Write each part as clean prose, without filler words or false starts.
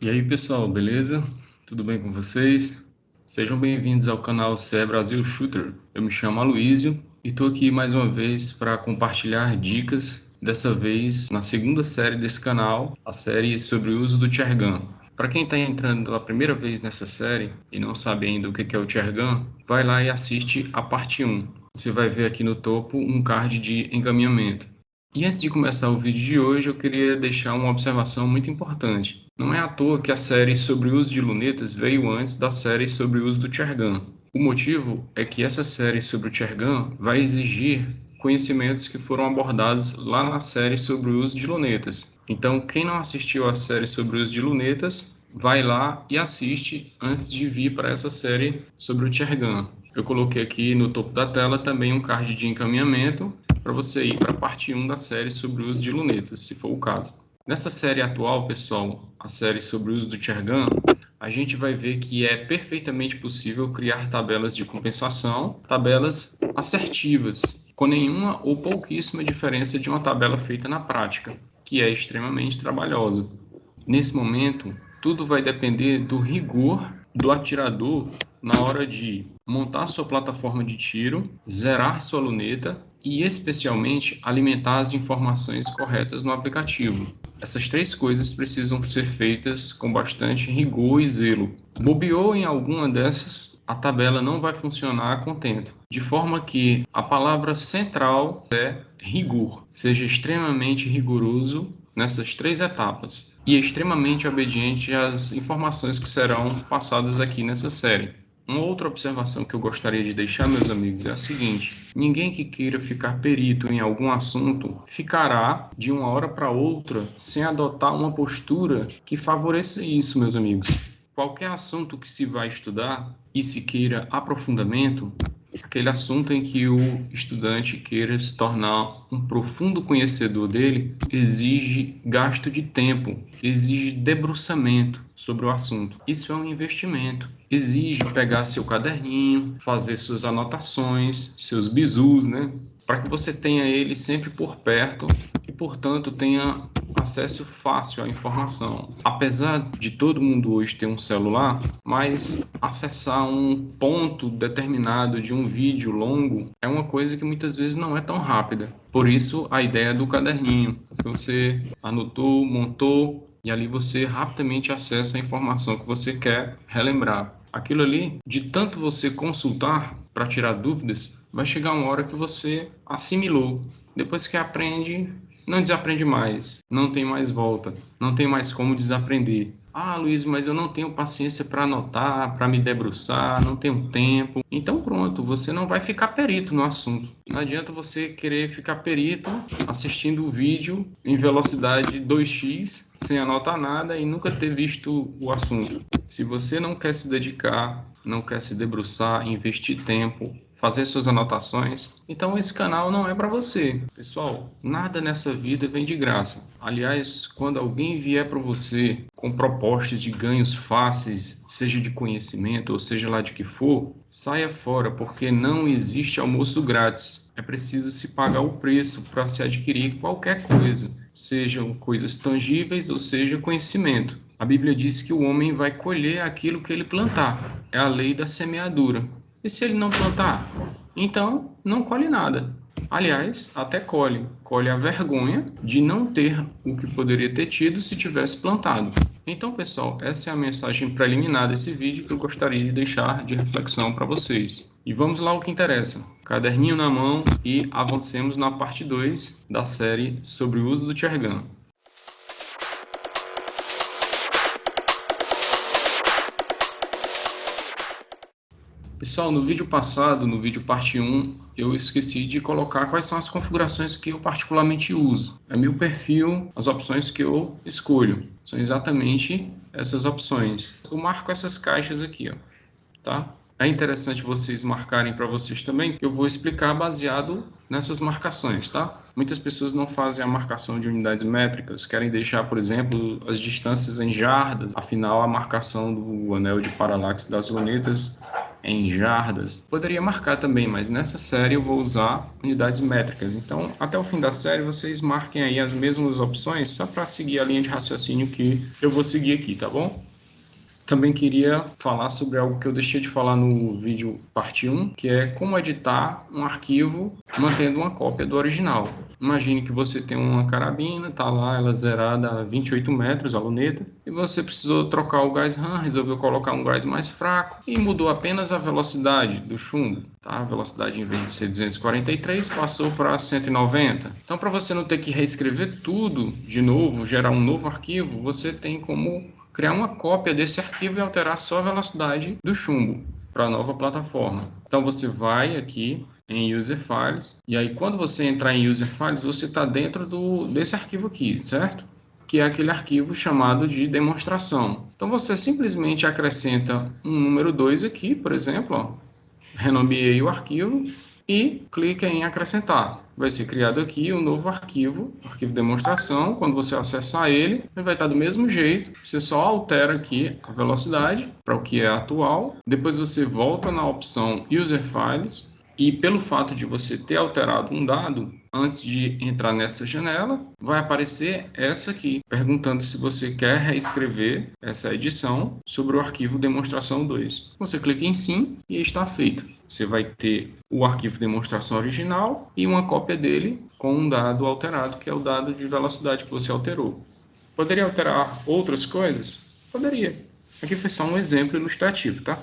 E aí, pessoal, beleza? Tudo bem com vocês? Sejam bem-vindos ao canal CE Brasil Shooter. Eu me chamo Aloísio e estou aqui mais uma vez para compartilhar dicas, dessa vez na segunda série desse canal, a série sobre o uso do Tchergan. Para quem está entrando a primeira vez nessa série e não sabe ainda o que é o Tchergan, vai lá e assiste a parte 1. Você vai ver aqui no topo um card de encaminhamento. E antes de começar o vídeo de hoje, eu queria deixar uma observação muito importante. Não é à toa que a série sobre o uso de lunetas veio antes da série sobre o uso do Tchergan. O motivo é que essa série sobre o Tchergan vai exigir conhecimentos que foram abordados lá na série sobre o uso de lunetas. Então, quem não assistiu à série sobre o uso de lunetas, vai lá e assiste antes de vir para essa série sobre o Tchergan. Eu coloquei aqui no topo da tela também um card de encaminhamento para você ir para a parte 1 da série sobre o uso de lunetas, se for o caso. Nessa série atual, pessoal, a série sobre o uso do Tchergan, a gente vai ver que é perfeitamente possível criar tabelas de compensação, tabelas assertivas, com nenhuma ou pouquíssima diferença de uma tabela feita na prática, que é extremamente trabalhosa. Nesse momento, tudo vai depender do rigor do atirador na hora de montar sua plataforma de tiro, zerar sua luneta e, especialmente, alimentar as informações corretas no aplicativo. Essas três coisas precisam ser feitas com bastante rigor e zelo. Bobeou em alguma dessas, a tabela não vai funcionar a contento. De forma que a palavra central é rigor. Seja extremamente rigoroso nessas três etapas e extremamente obediente às informações que serão passadas aqui nessa série. Uma outra observação que eu gostaria de deixar, meus amigos, é a seguinte: ninguém que queira ficar perito em algum assunto ficará de uma hora para outra sem adotar uma postura que favoreça isso, meus amigos. Qualquer assunto que se vai estudar e se queira aprofundamento, aquele assunto em que o estudante queira se tornar um profundo conhecedor dele, exige gasto de tempo, exige debruçamento sobre o assunto. Isso é um investimento. Exige pegar seu caderninho, fazer suas anotações, seus bizus, né? Para que você tenha ele sempre por perto e, portanto, tenha acesso fácil à informação. Apesar de todo mundo hoje ter um celular, mas acessar um ponto determinado de um vídeo longo é uma coisa que muitas vezes não é tão rápida. Por isso, a ideia do caderninho, que você anotou, montou, e ali você rapidamente acessa a informação que você quer relembrar. Aquilo ali, de tanto você consultar para tirar dúvidas, vai chegar uma hora que você assimilou. Depois que aprende, não desaprende mais, não tem mais volta, não tem mais como desaprender. Ah, Luiz, mas eu não tenho paciência para anotar, para me debruçar, não tenho tempo. Então pronto, você não vai ficar perito no assunto. Não adianta você querer ficar perito assistindo o vídeo em velocidade 2x, sem anotar nada e nunca ter visto o assunto. Se você não quer se dedicar, não quer se debruçar, investir tempo, fazer suas anotações, então esse canal não é para você. Pessoal, nada nessa vida vem de graça. Aliás, quando alguém vier para você com propostas de ganhos fáceis, seja de conhecimento ou seja lá de que for, saia fora, porque não existe almoço grátis. É preciso se pagar o preço para se adquirir qualquer coisa, sejam coisas tangíveis ou seja conhecimento. A Bíblia diz que o homem vai colher aquilo que ele plantar. É a lei da semeadura. E se ele não plantar? Então, não colhe nada. Aliás, até colhe. Colhe a vergonha de não ter o que poderia ter tido se tivesse plantado. Então, pessoal, essa é a mensagem preliminar desse vídeo que eu gostaria de deixar de reflexão para vocês. E vamos lá ao que interessa. Caderninho na mão e avancemos na parte 2 da série sobre o uso do Tchergan. Pessoal, no vídeo passado, no vídeo parte 1, eu esqueci de colocar quais são as configurações que eu particularmente uso. É meu perfil, as opções que eu escolho. São exatamente essas opções. Eu marco essas caixas aqui, ó, tá? É interessante vocês marcarem para vocês também, que eu vou explicar baseado nessas marcações, tá? Muitas pessoas não fazem a marcação de unidades métricas, querem deixar, por exemplo, as distâncias em jardas. Afinal, a marcação do anel de paralaxe das lunetas em jardas. Poderia marcar também, mas nessa série eu vou usar unidades métricas. Então, até o fim da série, vocês marquem aí as mesmas opções, só para seguir a linha de raciocínio que eu vou seguir aqui, tá bom? Também queria falar sobre algo que eu deixei de falar no vídeo parte 1, que é como editar um arquivo mantendo uma cópia do original. Imagine que você tem uma carabina, tá lá ela zerada a 28 metros, a luneta, e você precisou trocar o gás RAM, resolveu colocar um gás mais fraco e mudou apenas a velocidade do chumbo. Tá? A velocidade, em vez de ser 243, passou para 190. Então, para você não ter que reescrever tudo de novo, gerar um novo arquivo, você tem como criar uma cópia desse arquivo e alterar só a velocidade do chumbo para a nova plataforma. Então você vai aqui em User Files, e aí quando você entrar em User Files, você está dentro desse arquivo aqui, certo? Que é aquele arquivo chamado de demonstração. Então você simplesmente acrescenta um número 2 aqui, por exemplo, ó, renomeei o arquivo e clica em acrescentar. Vai ser criado aqui um novo arquivo demonstração. Quando você acessar ele vai estar do mesmo jeito. Você só altera aqui a velocidade para o que é atual. Depois você volta na opção User Files. E pelo fato de você ter alterado um dado, antes de entrar nessa janela, vai aparecer essa aqui, perguntando se você quer reescrever essa edição sobre o arquivo demonstração 2. Você clica em sim e está feito. Você vai ter o arquivo demonstração original e uma cópia dele com um dado alterado, que é o dado de velocidade que você alterou. Poderia alterar outras coisas? Poderia. Aqui foi só um exemplo ilustrativo, tá?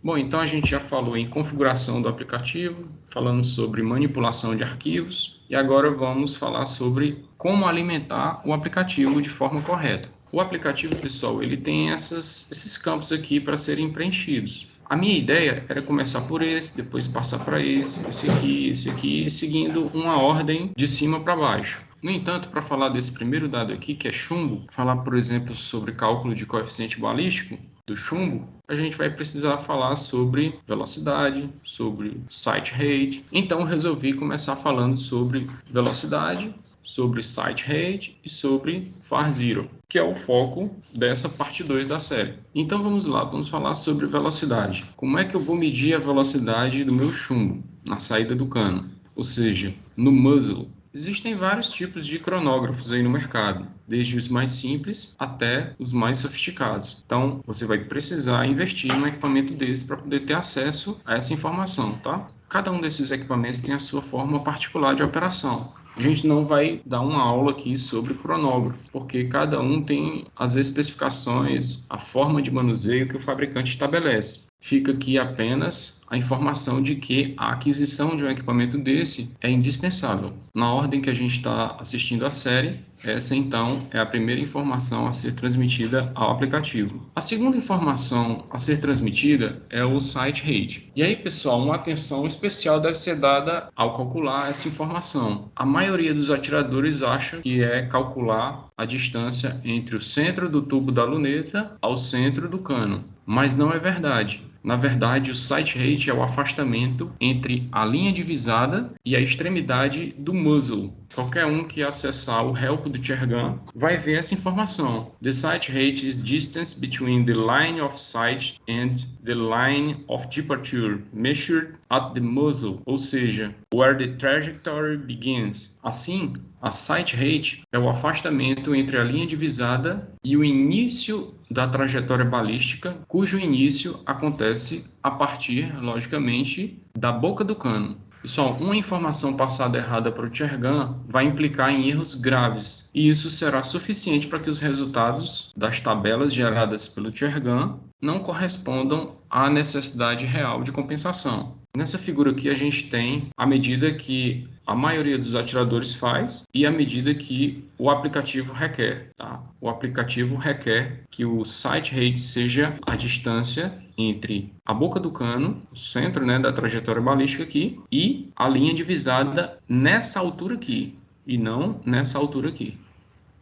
Bom, então a gente já falou em configuração do aplicativo, falamos sobre manipulação de arquivos e agora vamos falar sobre como alimentar o aplicativo de forma correta. O aplicativo, pessoal, ele tem esses campos aqui para serem preenchidos. A minha ideia era começar por esse, depois passar para esse aqui, seguindo uma ordem de cima para baixo. No entanto, para falar desse primeiro dado aqui, que é chumbo, falar, por exemplo, sobre cálculo de coeficiente balístico do chumbo, a gente vai precisar falar sobre velocidade, sobre site rate. Então, resolvi começar falando sobre velocidade, sobre site rate e sobre var zero, que é o foco dessa parte 2 da série. Então, vamos lá, vamos falar sobre velocidade. Como é que eu vou medir a velocidade do meu chumbo na saída do cano? Ou seja, no muzzle. Existem vários tipos de cronógrafos aí no mercado, desde os mais simples até os mais sofisticados. Então, você vai precisar investir num equipamento desse para poder ter acesso a essa informação, tá? Cada um desses equipamentos tem a sua forma particular de operação. A gente não vai dar uma aula aqui sobre cronógrafo, porque cada um tem as especificações, a forma de manuseio que o fabricante estabelece. Fica aqui apenas a informação de que a aquisição de um equipamento desse é indispensável. Na ordem que a gente está assistindo a série, essa então é a primeira informação a ser transmitida ao aplicativo. A segunda informação a ser transmitida é o site rate. E aí, pessoal, uma atenção especial deve ser dada ao calcular essa informação. A maioria dos atiradores acha que é calcular a distância entre o centro do tubo da luneta ao centro do cano, mas não é verdade. Na verdade, o site rate é o afastamento entre a linha divisada e a extremidade do muzzle. Qualquer um que acessar o help do Chergun vai ver essa informação. The site rate is distance between the line of sight and the line of departure measured at the muzzle, ou seja, where the trajectory begins. Assim, a sight rate é o afastamento entre a linha divisada e o início da trajetória balística, cujo início acontece a partir, logicamente, da boca do cano. Pessoal, uma informação passada errada para o Chergun vai implicar em erros graves, e isso será suficiente para que os resultados das tabelas geradas pelo Chergun não correspondam à necessidade real de compensação. Nessa figura aqui a gente tem a medida que a maioria dos atiradores faz e a medida que o aplicativo requer. Tá? O aplicativo requer que o site rate seja a distância entre a boca do cano, o centro, né, da trajetória balística aqui, e a linha divisada nessa altura aqui, e não nessa altura aqui.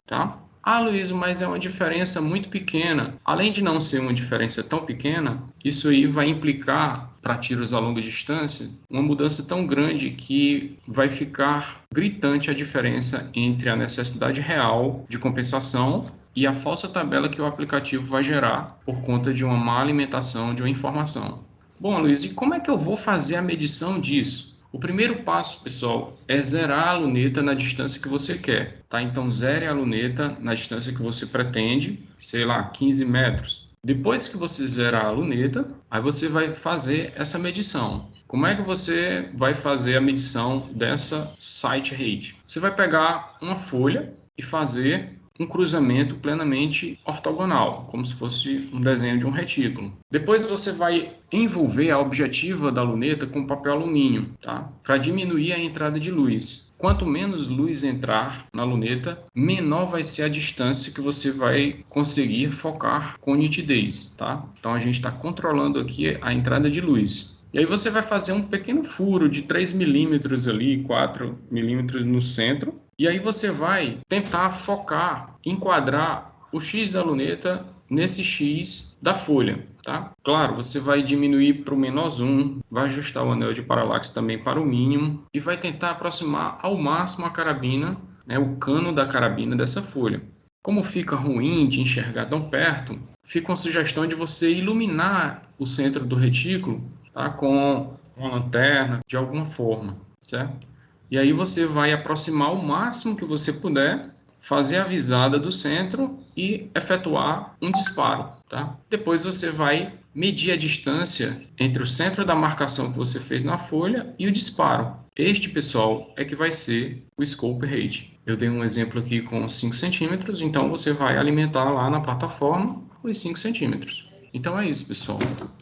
Tá? Ah, Luiz, mas é uma diferença muito pequena. Além de não ser uma diferença tão pequena, isso aí vai implicar, para tiros a longa distância, uma mudança tão grande que vai ficar gritante a diferença entre a necessidade real de compensação e a falsa tabela que o aplicativo vai gerar por conta de uma má alimentação de uma informação. Bom, Luiz, e como é que eu vou fazer a medição disso? O primeiro passo, pessoal, é zerar a luneta na distância que você quer, tá? Então, zere a luneta na distância que você pretende, sei lá, 15 metros. Depois que você zerar a luneta, aí você vai fazer essa medição. Como é que você vai fazer a medição dessa sight rate? Você vai pegar uma folha e fazer um cruzamento plenamente ortogonal, como se fosse um desenho de um retículo. Depois você vai envolver a objetiva da luneta com papel alumínio, tá? Para diminuir a entrada de luz. Quanto menos luz entrar na luneta, menor vai ser a distância que você vai conseguir focar com nitidez, tá? Então a gente está controlando aqui a entrada de luz. E aí você vai fazer um pequeno furo de 3 milímetros ali, 4 milímetros no centro. E aí você vai tentar focar, enquadrar o X da luneta nesse X da folha, tá? Claro, você vai diminuir para o menor zoom, vai ajustar o anel de paralaxe também para o mínimo e vai tentar aproximar ao máximo a carabina, né, o cano da carabina dessa folha. Como fica ruim de enxergar tão perto, fica uma sugestão de você iluminar o centro do retículo, tá, com uma lanterna de alguma forma, certo? E aí você vai aproximar o máximo que você puder, fazer a visada do centro e efetuar um disparo, tá? Depois você vai medir a distância entre o centro da marcação que você fez na folha e o disparo. Este, pessoal, é que vai ser o scope rate. Eu dei um exemplo aqui com 5 centímetros, então você vai alimentar lá na plataforma os 5 centímetros. Então é isso, pessoal.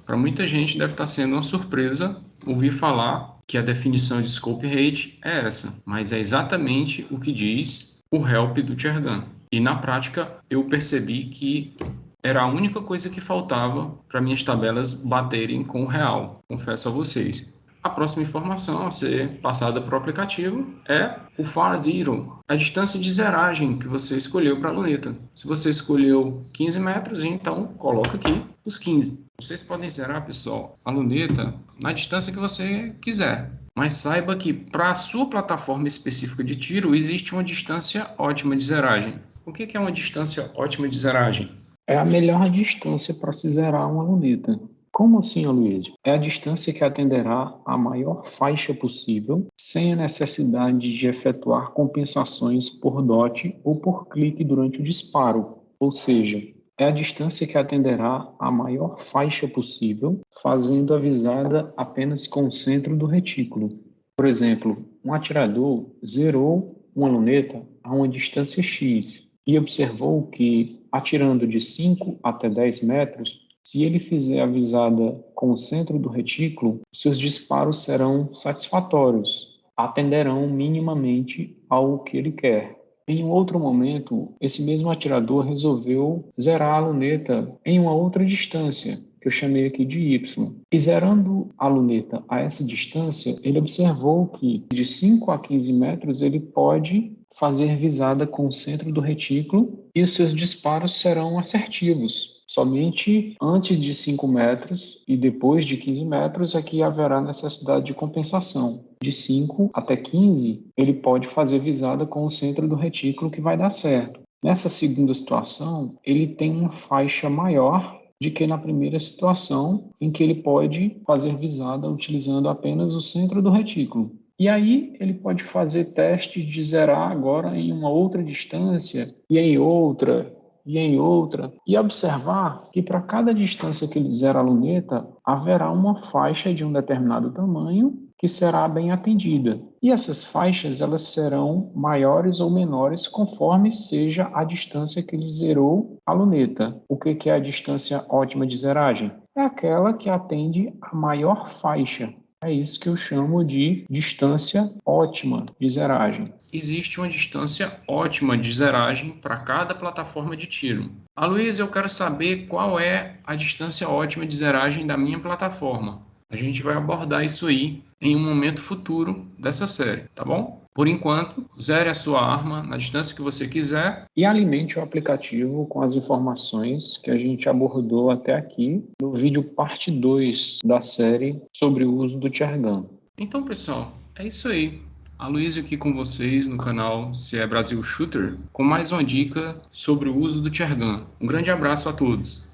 Para muita gente deve estar sendo uma surpresa ouvir falar que a definição de scope rate é essa, mas é exatamente o que diz o help do Tchergan. E na prática eu percebi que era a única coisa que faltava para minhas tabelas baterem com o real, confesso a vocês. A próxima informação a ser passada para o aplicativo é o far zero, a distância de zeragem que você escolheu para a luneta. Se você escolheu 15 metros, então coloca aqui os 15. Vocês podem zerar, pessoal, a luneta na distância que você quiser. Mas saiba que para a sua plataforma específica de tiro existe uma distância ótima de zeragem. O que é uma distância ótima de zeragem? É a melhor distância para se zerar uma luneta. Como assim, Aloysio? É a distância que atenderá a maior faixa possível, sem a necessidade de efetuar compensações por dot ou por clique durante o disparo. Ou seja, é a distância que atenderá a maior faixa possível, fazendo a visada apenas com o centro do retículo. Por exemplo, um atirador zerou uma luneta a uma distância X e observou que, atirando de 5 até 10 metros, se ele fizer a visada com o centro do retículo, seus disparos serão satisfatórios, atenderão minimamente ao que ele quer. Em um outro momento, esse mesmo atirador resolveu zerar a luneta em uma outra distância, que eu chamei aqui de Y. E zerando a luneta a essa distância, ele observou que de 5 a 15 metros ele pode fazer visada com o centro do retículo e os seus disparos serão assertivos. Somente antes de 5 metros e depois de 15 metros é que haverá necessidade de compensação. De 5 até 15, ele pode fazer visada com o centro do retículo que vai dar certo. Nessa segunda situação, ele tem uma faixa maior de que na primeira situação, em que ele pode fazer visada utilizando apenas o centro do retículo. E aí ele pode fazer testes de zerar agora em uma outra distância e em outra e observar que para cada distância que ele zera a luneta, haverá uma faixa de um determinado tamanho que será bem atendida. E essas faixas elas serão maiores ou menores conforme seja a distância que ele zerou a luneta. O que é a distância ótima de zeragem? É aquela que atende a maior faixa. É isso que eu chamo de distância ótima de zeragem. Existe uma distância ótima de zeragem para cada plataforma de tiro. Aloysio, eu quero saber qual é a distância ótima de zeragem da minha plataforma. A gente vai abordar isso aí em um momento futuro dessa série, tá bom? Por enquanto, zere a sua arma na distância que você quiser e alimente o aplicativo com as informações que a gente abordou até aqui no vídeo parte 2 da série sobre o uso do Tchergan. Então, pessoal, é isso aí. Aloysio aqui com vocês no canal Se é Brasil Shooter com mais uma dica sobre o uso do Tchergan. Um grande abraço a todos.